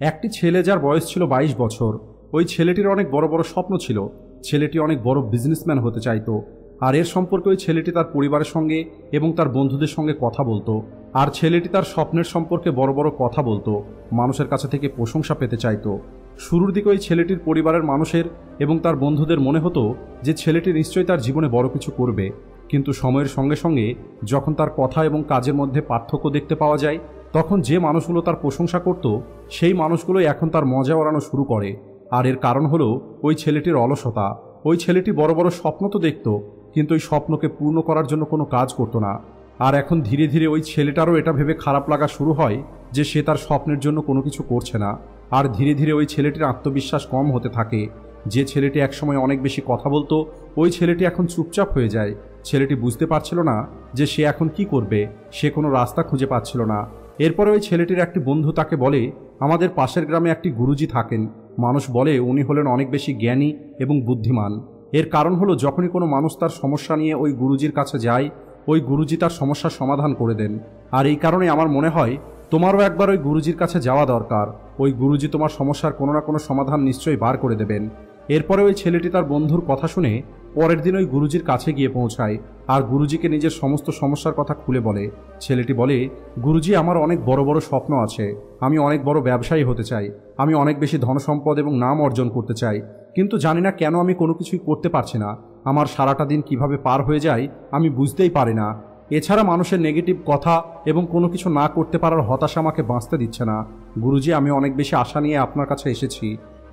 একটি ছেলে যার বয়স ছিল 22 বছর। ওই ছেলেটির অনেক বড় বড় স্বপ্ন ছিল। ছেলেটি অনেক বড় বিজনেসম্যান হতে চাইতো। আর এর সম্পর্কে ওই ছেলেটি তার পরিবারের সঙ্গে এবং তার বন্ধুদের সঙ্গে কথা বলতো। আর ছেলেটি তার স্বপ্নের সম্পর্কে বড় বড় কথা বলতো, মানুষের কাছে থেকে প্রশংসা পেতে চাইতো। শুরুর দিকে ওই ছেলেটির পরিবারের মানুষের এবং তার বন্ধুদের মনে হতো যে ছেলেটি নিশ্চয়ই তার জীবনে বড় কিছু করবে। কিন্তু সময়ের সঙ্গে সঙ্গে যখন তার কথা এবং কাজের মধ্যে পার্থক্য দেখতে পাওয়া যায়, তখন যে মানুষগুলো তার প্রশংসা করত সেই মানুষগুলোই এখন তার মজা ওড়ানো শুরু করে। আর এর কারণ হলো ওই ছেলেটির অলসতা। ওই ছেলেটি বড় বড় স্বপ্ন তো দেখত, কিন্তু ওই স্বপ্নকে পূর্ণ করার জন্য কোনো কাজ করতো না। আর এখন ধীরে ধীরে ওই ছেলেটারও এটা ভেবে খারাপ লাগা শুরু হয় যে সে তার স্বপ্নের জন্য কোনো কিছু করছে না। আর ধীরে ধীরে ওই ছেলেটির আত্মবিশ্বাস কম হতে থাকে। যে ছেলেটি একসময় অনেক বেশি কথা বলতো, ওই ছেলেটি এখন চুপচাপ হয়ে যায়। ছেলেটি বুঝতে পারছিল না যে সে এখন কি করবে। সে কোনো রাস্তা খুঁজে পাচ্ছিল না। এরপরে ওই ছেলেটির একটি বন্ধু তাকে বলে, আমাদের পাশের গ্রামে একটি গুরুজি থাকেন। মানুষ বলে উনি হলেন অনেক বেশি জ্ঞানী এবং বুদ্ধিমান। এর কারণ হলো যখনই কোনো মানুষ তার সমস্যা নিয়ে ওই গুরুজির কাছে যায়, ওই গুরুজি তার সমস্যার সমাধান করে দেন। আর এই কারণে আমার মনে হয় তোমারও একবার ওই গুরুজির কাছে যাওয়া দরকার। ওই গুরুজি তোমার সমস্যার কোনো না কোনো সমাধান নিশ্চয়ই বার করে দেবেন। এরপরে ওই ছেলেটি তার বন্ধুর কথা শুনে পরের দিন ওই গুরুজির কাছে গিয়ে পৌঁছায় আর গুরুজিকে নিজের সমস্ত সমস্যার কথা খুলে বলে। ছেলেটি বলে, গুরুজি, আমার অনেক বড় বড় স্বপ্ন আছে। আমি অনেক বড় ব্যবসায়ী হতে চাই। আমি অনেক বেশি ধনসম্পদ এবং নাম অর্জন করতে চাই, কিন্তু জানি না কেন আমি কোনো কিছুই করতে পারছি না। আমার সারাটা দিন কিভাবে পার হয়ে যায় আমি বুঝতেই পারি না। এছাড়া মানুষের নেগেটিভ কথা এবং কোনো কিছু না করতে পারার হতাশা আমাকে বাঁচতে দিচ্ছে না। গুরুজি, আমি অনেক বেশি আশা নিয়ে আপনার কাছে এসেছি।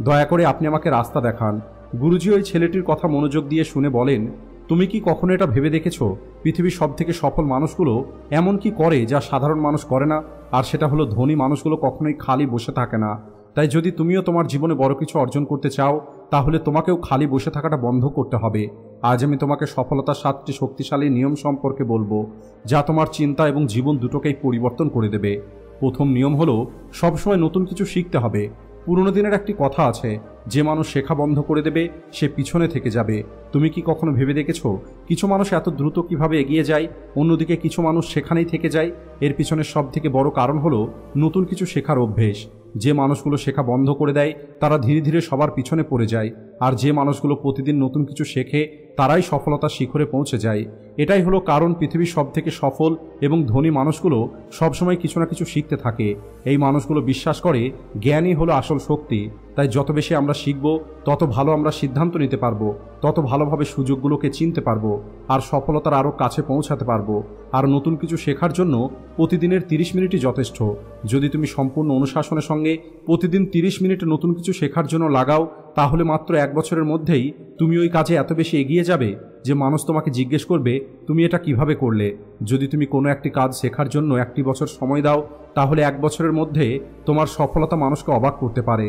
দয়া করে আপনি আমাকে রাস্তা দেখান। গুরুজি ওই ছেলেটির কথা মনোযোগ দিয়ে শুনে বলেন, তুমি কি কখনো এটা ভেবে দেখেছো পৃথিবীর সবথেকে সফল মানুষগুলো এমন কি করে যা সাধারণ মানুষ করে না? আর সেটা হলো ধনী মানুষগুলো কখনোই খালি বসে থাকে না। তাই যদি তুমিও তোমার জীবনে বড় কিছু অর্জন করতে চাও, তাহলে তোমাকেও খালি বসে থাকাটা বন্ধ করতে হবে। আজ আমি তোমাকে সফলতার 7টি শক্তিশালী নিয়ম সম্পর্কে বলবো, যা তোমার চিন্তা এবং জীবন দুটোকেই পরিবর্তন করে দেবে। প্রথম নিয়ম হলো সবসময় নতুন কিছু শিখতে হবে। পুরনো দিনের একটি কথা আছে, যে মানুষ শেখা বন্ধ করে দেবে সে পিছনে থেকে যাবে। তুমি কি কখনো ভেবে দেখেছো কিছু মানুষ এত দ্রুত কিভাবে এগিয়ে যায়, অন্যদিকে কিছু মানুষ সেখানেই থেকে যায়? এর পিছনের সব থেকে বড় কারণ হলো নতুন কিছু শেখার অভ্যেস। যে মানুষগুলো শেখা বন্ধ করে দেয় তারা ধীরে ধীরে সবার পিছনে পড়ে যায়, আর যে মানুষগুলো প্রতিদিন নতুন কিছু শেখে তারাই সফলতার শিখরে পৌঁছে যায়। এটাই হলো কারণ পৃথিবীর সব থেকে সফল এবং ধনী মানুষগুলো সবসময় কিছু না কিছু শিখতে থাকে। এই মানুষগুলো বিশ্বাস করে জ্ঞানই হলো আসল শক্তি। তাই যত বেশি আমরা শিখব তত ভালো আমরা সিদ্ধান্ত নিতে পারবো, তত ভালোভাবে সুযোগগুলোকে চিনতে পারবো আর সফলতার আরও কাছে পৌঁছাতে পারবো। আর নতুন কিছু শেখার জন্য প্রতিদিনের 30 মিনিটই যথেষ্ট। যদি তুমি সম্পূর্ণ অনুশাসনের সঙ্গে প্রতিদিন 30 মিনিট নতুন কিছু শেখার জন্য লাগাও, তাহলে মাত্র 1 বছরের মধ্যেই তুমি ওই কাজে এত বেশি এগিয়ে যাবে যে মানুষ তোমাকে জিজ্ঞেস করবে তুমি এটা কিভাবে করলে। যদি তুমি কোনো একটি কাজ শেখার জন্য 1 বছর সময় দাও, তাহলে 1 বছরের মধ্যে তোমার সফলতা মানুষকে অবাক করতে পারে।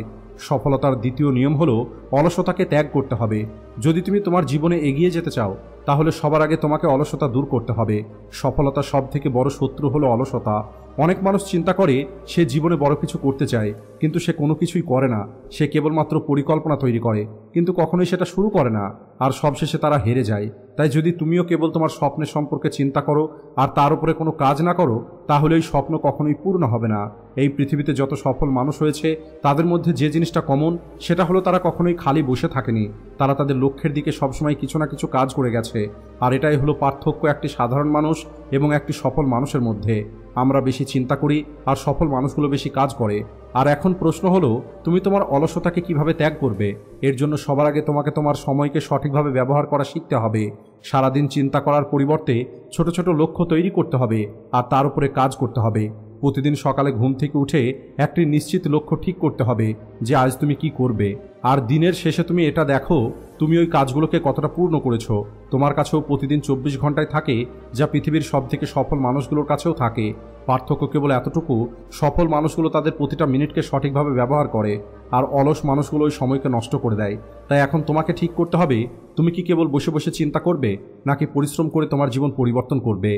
সফলতার দ্বিতীয় নিয়ম হলো অলসতাকে ত্যাগ করতে হবে। যদি তুমি তোমার জীবনে এগিয়ে যেতে চাও, তাহলে সবার আগে তোমাকে অলসতা দূর করতে হবে। সফলতার সব থেকে বড় শত্রু হলো অলসতা। অনেক মানুষ চিন্তা করে সে জীবনে বড় কিছু করতে চায়, কিন্তু সে কোনো কিছুই করে না। সে কেবলমাত্র পরিকল্পনা তৈরি করে, কিন্তু কখনোই সেটা শুরু করে না, আর সবশেষে তারা হেরে যায়। তাই যদি তুমিও কেবল তোমার স্বপ্নের সম্পর্কে চিন্তা করো আর তার উপরে কোনো কাজ না করো, তাহলে এই স্বপ্ন কখনোই পূর্ণ হবে না। এই পৃথিবীতে যত সফল মানুষ হয়েছে তাদের মধ্যে যে জিনিসটা কমন, সেটা হলো তারা কখনোই খালি বসে থাকেনি। তারা তাদের লক্ষ্যের দিকে সবসময় কিছু না কিছু কাজ করে গেছে। আর এটাই হলো পার্থক্য একটি সাধারণ মানুষ এবং একটি সফল মানুষের মধ্যে। আমরা বেশি চিন্তা করি আর সফল মানুষগুলো বেশি কাজ করে। আর এখন প্রশ্ন হলো, তুমি তোমার অলসতাকে কিভাবে ত্যাগ করবে? এর জন্য সবার আগে তোমাকে তোমার সময়কে সঠিকভাবে ব্যবহার করা শিখতে হবে। সারাদিন চিন্তা করার পরিবর্তে ছোট ছোট লক্ষ্য তৈরি করতে হবে আর তার উপরে কাজ করতে হবে। প্রতিদিন সকালে ঘুম থেকে উঠে একটি নিশ্চিত লক্ষ্য ঠিক করতে হবে যে আজ তুমি কি করবে। আর দিনের শেষে তুমি এটা দেখো তুমি ওই কাজগুলোকে কতটা পূর্ণ করেছো। তোমার কাছেও প্রতিদিন 24 ঘন্টায় থাকে, যা পৃথিবীর সব থেকে সফল মানুষগুলোর কাছেও থাকে। পার্থক্য কেবল এতটুকু, সফল মানুষগুলো তাদের প্রতিটা মিনিটকে সঠিকভাবে ব্যবহার করে, আর অলস মানুষগুলো ওই সময়কে নষ্ট করে দেয়। তাই এখন তোমাকে ঠিক করতে হবে, তুমি কি কেবল বসে বসে চিন্তা করবে, নাকি পরিশ্রম করে তোমার জীবন পরিবর্তন করবে।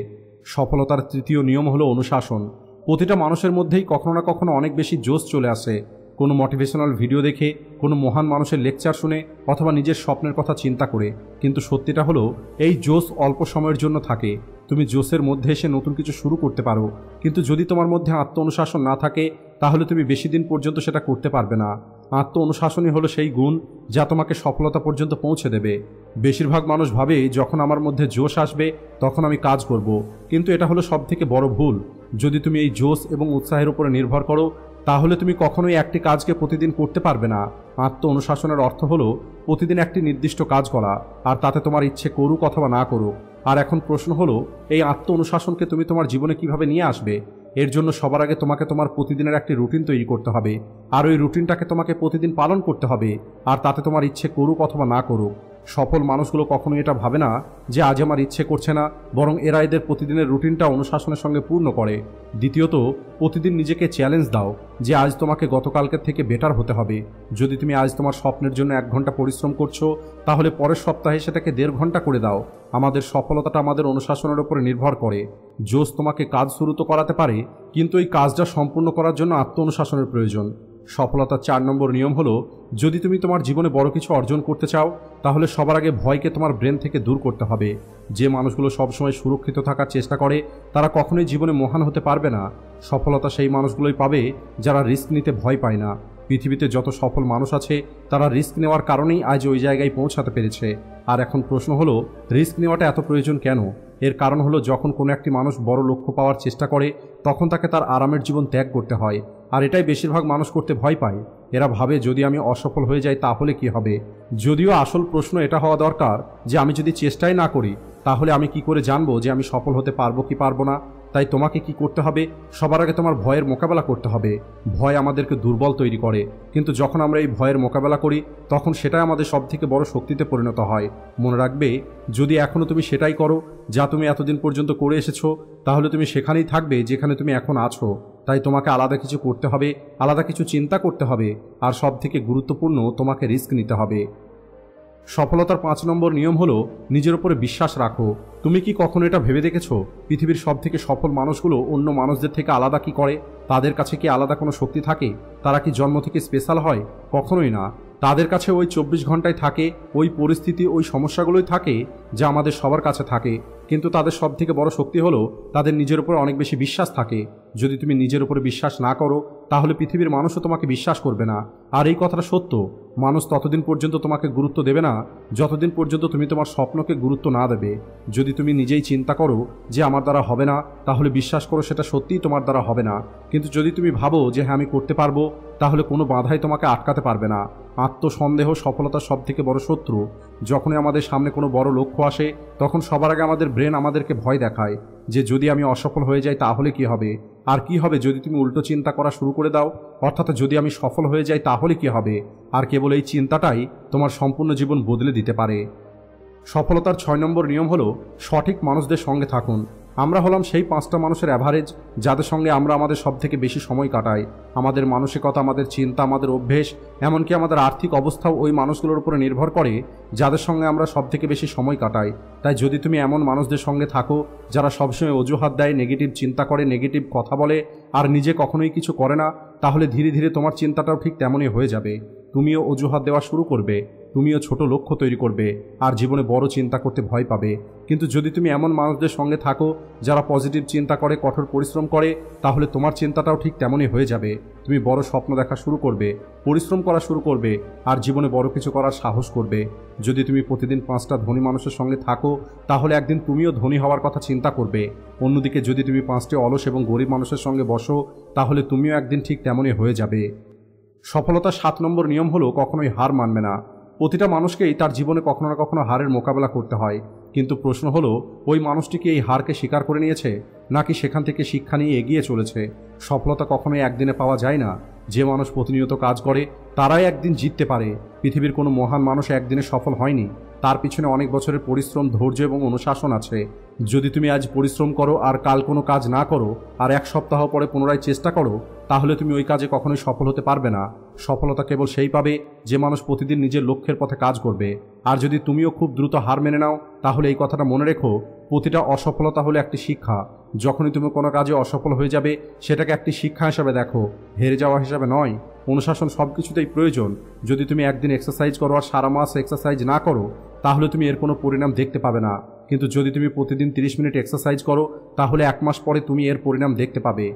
সফলতার তৃতীয় নিয়ম হলো অনুশাসন। প্রতিটা মানুষের মধ্যেই কখনো না কখনো অনেক বেশি জোশ চলে আসে, কোনো মোটিভেশনাল ভিডিও দেখে, কোনো মহান মানুষের লেকচার শুনে অথবা নিজের স্বপ্নের কথা চিন্তা করে। কিন্তু সত্যিটা হলো এই জোশ অল্প সময়ের জন্য থাকে। তুমি জোশের মধ্যে এসে নতুন কিছু শুরু করতে পারো, কিন্তু যদি তোমার মধ্যে আত্ম অনুশাসন না থাকে তাহলে তুমি বেশি দিন পর্যন্ত সেটা করতে পারবে না। আত্ম অনুশাসনই হলো সেই গুণ যা তোমাকে সফলতা পর্যন্ত পৌঁছে দেবে। বেশিরভাগ মানুষ ভাবে যখন আমার মধ্যে জোশ আসবে তখন আমি কাজ করব, কিন্তু এটা হলো সবথেকে বড় ভুল। যদি তুমি এই জোশ এবং উৎসাহের উপরে নির্ভর করো তাহলে তুমি কখনোই একটি কাজকে প্রতিদিন করতে পারবে না। আত্ম অনুশাসনের অর্থ হলো প্রতিদিন একটি নির্দিষ্ট কাজ করা, আর তাতে তোমার ইচ্ছে করুক অথবা না করুক। আর এখন প্রশ্ন হলো এই আত্ম অনুশাসনকে তুমি তোমার জীবনে কিভাবে নিয়ে আসবে। এর জন্য সবার আগে তোমাকে তোমার প্রতিদিনের একটি রুটিন তৈরি করতে হবে, আর ওই রুটিনটাকে তোমাকে প্রতিদিন পালন করতে হবে, আর তাতে তোমার ইচ্ছে করুক অথবা না করুক। সফল মানুষগুলো কখনোই এটা ভাবে না যে আজ আমার ইচ্ছে করছে না, বরং এরা এদের প্রতিদিনের রুটিনটা অনুশাসনের সঙ্গে পূর্ণ করে। দ্বিতীয়ত, প্রতিদিন নিজেকে চ্যালেঞ্জ দাও যে আজ তোমাকে গতকালকের থেকে বেটার হতে হবে। যদি তুমি আজ তোমার স্বপ্নের জন্য 1 ঘন্টা পরিশ্রম করছো, তাহলে পরের সপ্তাহে সেটাকে 1.5 ঘন্টা করে দাও। আমাদের সফলতাটা আমাদের অনুশাসনের উপরে নির্ভর করে। জোশ তোমাকে কাজ শুরু তো করাতে পারে, কিন্তু এই কাজটা সম্পূর্ণ করার জন্য আত্ম অনুশাসনের প্রয়োজন। সফলতার 4 নম্বর নিয়ম হলো, যদি তুমি তোমার জীবনে বড় কিছু অর্জন করতে চাও তাহলে সবার আগে ভয়কে তোমার ব্রেন থেকে দূর করতে হবে। যে মানুষগুলো সবসময় সুরক্ষিত থাকার চেষ্টা করে তারা কখনোই জীবনে মহান হতে পারবে না। সফলতা সেই মানুষগুলোই পাবে যারা রিস্ক নিতে ভয় পায় না। পৃথিবীতে যত সফল মানুষ আছে তারা রিস্ক নেওয়ার কারণেই আজ ওই জায়গায় পৌঁছাতে পেরেছে। আর এখন প্রশ্ন হলো, রিস্ক নেওয়াটা এত প্রয়োজন কেন? এর কারণ হলো যখন কোনো একটি মানুষ বড় লক্ষ্য পাওয়ার চেষ্টা করে তখন তাকে তার আরামের জীবন ত্যাগ করতে হয়, আর এটাই বেশিরভাগ মানুষ করতে ভয় পায়। এরা ভাবে যদি আমি অসফল হয়ে যাই তাহলে কি হবে। যদিও আসল প্রশ্ন এটা হওয়া দরকার যে আমি যদি চেষ্টাই না করি তাহলে আমি কি করে জানবো যে আমি সফল হতে পারবো কি পারবো না। তাই তোমাকে কি করতে হবে? সবার আগে তোমার ভয়ের মোকাবেলা করতে হবে। ভয় আমাদেরকে দুর্বল তৈরি করে, কিন্তু যখন আমরা এই ভয়ের মোকাবেলা করি তখন সেটাই আমাদের সবথেকে বড় শক্তিতে পরিণত হয়। মনে রাখবে, যদি এখনও তুমি সেটাই করো যা তুমি এতদিন পর্যন্ত করে এসেছো, তাহলে তুমি সেখানেই থাকবে যেখানে তুমি এখন আছো। তাই তোমাকে আলাদা কিছু করতে হবে, আলাদা কিছু চিন্তা করতে হবে, আর সবথেকে গুরুত্বপূর্ণ তোমাকে রিস্ক নিতে হবে। সফলতার 5 নম্বর নিয়ম হলো, নিজের উপরে বিশ্বাস রাখো। তুমি কি কখনো এটা ভেবে দেখেছো পৃথিবীর সবথেকে সফল মানুষগুলো অন্য মানুষদের থেকে আলাদা কি করে? তাদের কাছে কি আলাদা কোনো শক্তি থাকে? তারা কি জন্ম থেকে স্পেশাল হয়? কখনোই না। তাদের কাছে ওই 24 ঘন্টায় থাকে, ওই পরিস্থিতি, ওই সমস্যাগুলোই থাকে যা আমাদের সবার কাছে থাকে। কিন্তু তাদের সবথেকে বড় শক্তি হলো তাদের নিজের উপর অনেক বেশি বিশ্বাস থাকে। যদি তুমি নিজের উপরে বিশ্বাস না করো তাহলে পৃথিবীর মানুষও তোমাকে বিশ্বাস করবে না। আর এই কথাটা সত্য, মানুষ ততদিন পর্যন্ত তোমাকে গুরুত্ব দেবে না যতদিন পর্যন্ত তুমি তোমার স্বপ্নকে গুরুত্ব না দেবে। যদি তুমি নিজেই চিন্তা করো যে আমার দ্বারা হবে না, তাহলে বিশ্বাস করো সেটা সত্যিই তোমার দ্বারা হবে না। কিন্তু যদি তুমি ভাবো যে হ্যাঁ আমি করতে পারবো, তাহলে কোনো বাধাই তোমাকে আটকাতে পারবে না। আত্মসন্দেহ সফলতার সবথেকে বড় শত্রু। যখনই আমাদের সামনে কোনো বড় লক্ষ্য আসে তখন সবার আগে আমাদের ব্রেন আমাদেরকে ভয় দেখায় যে যদি আমি অসফল হয়ে যাই তাহলে কি হবে। আর কি হবে যদি তুমি উল্টো চিন্তা করা শুরু করে দাও, অর্থাৎ যদি আমি সফল হয়ে যাই তাহলে কি হবে। আর কেবল এই চিন্তাটাই তোমার সম্পূর্ণ জীবন বদলে দিতে পারে। সফলতার 6 নম্বর নিয়ম হলো, সঠিক মানুষদের সঙ্গে থাকুন। আমরা হলাম সেই 5টা মানুষের অ্যাভারেজ যাদের সঙ্গে আমরা আমাদের সবথেকে বেশি সময় কাটাই। আমাদের মানসিকতা, আমাদের চিন্তা, আমাদের অভ্যেস, এমনকি আমাদের আর্থিক অবস্থাও ওই মানুষগুলোর উপরে নির্ভর করে যাদের সঙ্গে আমরা সবথেকে বেশি সময় কাটাই। তাই যদি তুমি এমন মানুষদের সঙ্গে থাকো যারা সবসময় অজুহাত দেয়, নেগেটিভ চিন্তা করে, নেগেটিভ কথা বলে, আর নিজে কখনোই কিছু করে না, তাহলে ধীরে ধীরে তোমার চিন্তাটাও ঠিক তেমনই হয়ে যাবে। তুমিও অজুহাত দেওয়া শুরু করবে, তুমিও ছোট লক্ষ্য তৈরি করবে, আর জীবনে বড় চিন্তা করতে ভয় পাবে। কিন্তু যদি তুমি এমন মানুষদের সঙ্গে থাকো যারা পজিটিভ চিন্তা করে, কঠোর পরিশ্রম করে, তাহলে তোমার চিন্তাটাও ঠিক তেমনই হয়ে যাবে। তুমি বড় স্বপ্ন দেখা শুরু করবে, পরিশ্রম করা শুরু করবে, আর জীবনে বড় কিছু করার সাহস করবে। যদি তুমি প্রতিদিন 5টা ধনী মানুষের সঙ্গে থাকো তাহলে একদিন তুমিও ধনী হওয়ার কথা চিন্তা করবে। অন্যদিকে যদি তুমি 5টি অলস এবং গরিব মানুষের সঙ্গে বসো তাহলে তুমিও একদিন ঠিক তেমনই হয়ে যাবে। সফলতার 7 নম্বর নিয়ম হলো, কখনোই হার মানবে না। প্রতিটা মানুষকেই তার জীবনে কখনো না কখনো হারের মোকাবেলা করতে হয়, কিন্তু প্রশ্ন হলো ওই মানুষটি কি এই হারকে স্বীকার করে নিয়েছে নাকি সেখান থেকে শিক্ষা নিয়ে এগিয়ে চলেছে। সফলতা কখনোই একদিনে পাওয়া যায় না। যে মানুষ প্রতিনিয়ত কাজ করে তারাই একদিন জিততে পারে। পৃথিবীর কোনো মহান মানুষ একদিনে সফল হয়নি, তার পিছনে অনেক বছরের পরিশ্রম, ধৈর্য এবং অনুশাসন আছে। যদি তুমি আজ পরিশ্রম করো আর কাল কোনো কাজ না করো আর 1 সপ্তাহ পরে পুনরায় চেষ্টা করো, তাহলে তুমি ওই কাজে কখনোই সফল হতে পারবে না। সফলতা কেবল সেই পাবে যে মানুষ প্রতিদিন নিজের লক্ষ্যের পথে কাজ করবে। আর যদি তুমিও খুব দ্রুত হার মেনে নাও তাহলে এই কথাটা মনে রেখো, প্রতিটা অসফলতা হলো একটি শিক্ষা। যখনই তুমি কোনো কাজে অসফল হয়ে যাবে সেটাকে একটি শিক্ষা হিসাবে দেখো, হেরে যাওয়া হিসাবে নয়। অনুশাসন সব কিছুতেই প্রয়োজন। যদি তুমি একদিন এক্সারসাইজ করো আর সারা মাস এক্সারসাইজ না করো, তাহলে তুমি এর কোনো পরিণাম দেখতে পাবে না। কিন্তু যদি তুমি প্রতিদিন 30 মিনিট এক্সারসাইজ করো, তাহলে 1 মাস পরে তুমি এর পরিণাম দেখতে পাবে।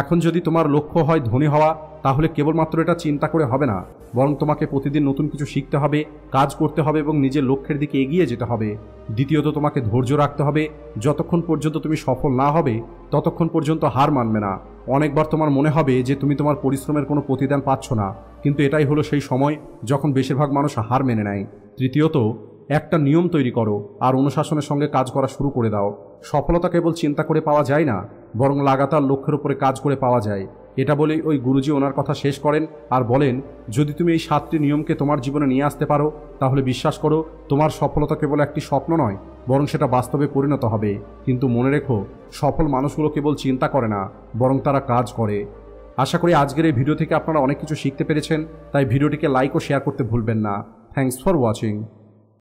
এখন যদি তোমার লক্ষ্য হয় ধনী হওয়া, তাহলে কেবলমাত্র এটা চিন্তা করে হবে না, বরং তোমাকে প্রতিদিন নতুন কিছু শিখতে হবে, কাজ করতে হবে এবং নিজের লক্ষ্যের দিকে এগিয়ে যেতে হবে। দ্বিতীয়ত, তোমাকে ধৈর্য রাখতে হবে। যতক্ষণ পর্যন্ত তুমি সফল না হবে, ততক্ষণ পর্যন্ত হার মানবে না। অনেকবার তোমার মনে হবে যে তুমি তোমার পরিশ্রমের কোনো প্রতিদান পাচ্ছ না, কিন্তু এটাই হলো সেই সময় যখন বেশিরভাগ মানুষ হার মেনে নেয়। তৃতীয়ত, একটা নিয়ম তৈরি করো আর অনুশাসনের সঙ্গে কাজ করা শুরু করে দাও। সফলতা কেবল চিন্তা করে পাওয়া যায় না, বরং লাগাতার লক্ষ্যের উপরে কাজ করে পাওয়া যায়। এটা বলেই ওই গুরুজি ওনার কথা শেষ করেন আর বলেন, যদি তুমি এই 7টি নিয়মকে তোমার জীবনে নিয়ে আসতে পারো, তাহলে বিশ্বাস করো তোমার সফলতা কেবল একটি স্বপ্ন নয়, বরং সেটা বাস্তবে পরিণত হবে। কিন্তু মনে রেখো, সফল মানুষগুলো কেবল চিন্তা করে না, বরং তারা কাজ করে। আশা করি আজকের এই ভিডিও থেকে আপনারা অনেক কিছু শিখতে পেরেছেন, তাই ভিডিওটিকে লাইক ও শেয়ার করতে ভুলবেন না। Thanks for watching.